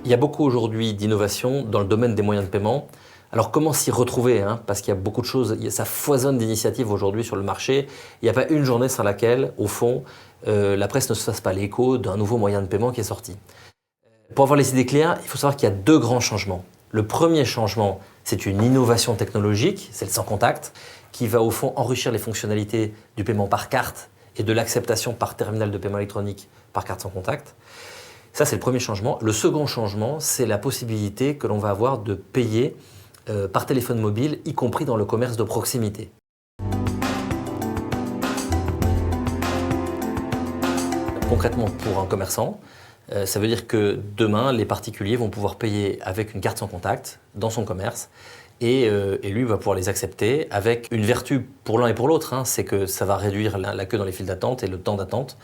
Il y a beaucoup aujourd'hui d'innovations dans le domaine des moyens de paiement. Alors comment s'y retrouver, parce qu'il y a beaucoup de choses, ça foisonne d'initiatives aujourd'hui sur le marché. Il n'y a pas une journée sans laquelle, au fond, la presse ne se fasse pas l'écho d'un nouveau moyen de paiement qui est sorti. Pour avoir les idées claires, il faut savoir qu'il y a deux grands changements. Le premier changement, c'est une innovation technologique, c'est le sans contact, qui va au fond enrichir les fonctionnalités du paiement par carte et de l'acceptation par terminal de paiement électronique par carte sans contact. Ça, c'est le premier changement. Le second changement, c'est la possibilité que l'on va avoir de payer par téléphone mobile, y compris dans le commerce de proximité. Concrètement, pour un commerçant, ça veut dire que demain, les particuliers vont pouvoir payer avec une carte sans contact dans son commerce et lui va pouvoir les accepter avec une vertu pour l'un et pour l'autre, c'est que ça va réduire la queue dans les files d'attente et le temps d'attente.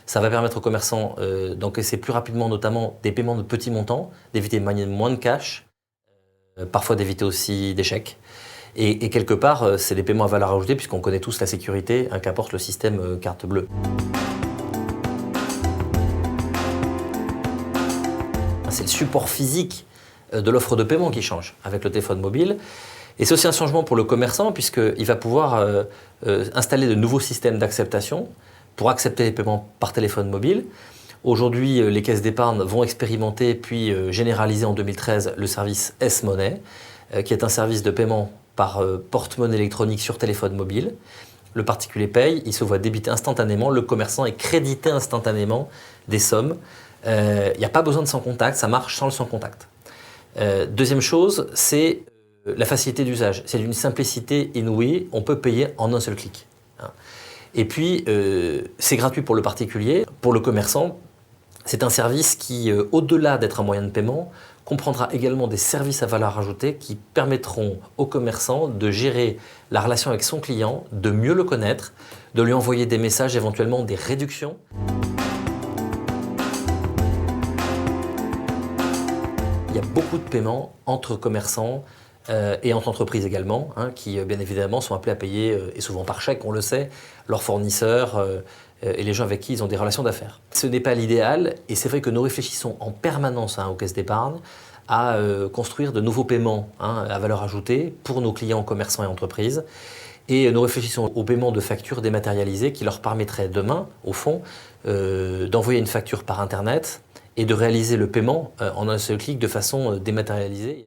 Ça va permettre aux commerçants d'encaisser plus rapidement notamment des paiements de petits montants, d'éviter moins de cash, parfois d'éviter aussi des chèques. Et quelque part, c'est des paiements à valeur ajoutée puisqu'on connaît tous la sécurité qu'apporte le système carte bleue. C'est le support physique de l'offre de paiement qui change avec le téléphone mobile. Et c'est aussi un changement pour le commerçant puisqu'il va pouvoir installer de nouveaux systèmes d'acceptation pour accepter les paiements par téléphone mobile. Aujourd'hui, les caisses d'épargne vont expérimenter puis généraliser en 2013 le service S-Money, qui est un service de paiement par porte-monnaie électronique sur téléphone mobile. Le particulier paye, il se voit débiter instantanément, le commerçant est crédité instantanément des sommes. Il n'y a pas besoin de sans contact, ça marche sans le sans contact. Deuxième chose, c'est la facilité d'usage. C'est d'une simplicité inouïe, on peut payer en un seul clic. Et puis, c'est gratuit pour le particulier. Pour le commerçant, c'est un service qui, au-delà d'être un moyen de paiement, comprendra également des services à valeur ajoutée qui permettront au commerçant de gérer la relation avec son client, de mieux le connaître, de lui envoyer des messages, éventuellement des réductions. Il y a beaucoup de paiements entre commerçants et entre entreprises également, qui bien évidemment sont appelés à payer, et souvent par chèque, on le sait, leurs fournisseurs et les gens avec qui ils ont des relations d'affaires. Ce n'est pas l'idéal et c'est vrai que nous réfléchissons en permanence aux caisses d'épargne à construire de nouveaux paiements à valeur ajoutée pour nos clients commerçants et entreprises. Et nous réfléchissons au paiement de factures dématérialisées qui leur permettrait demain, au fond, d'envoyer une facture par Internet et de réaliser le paiement en un seul clic de façon dématérialisée.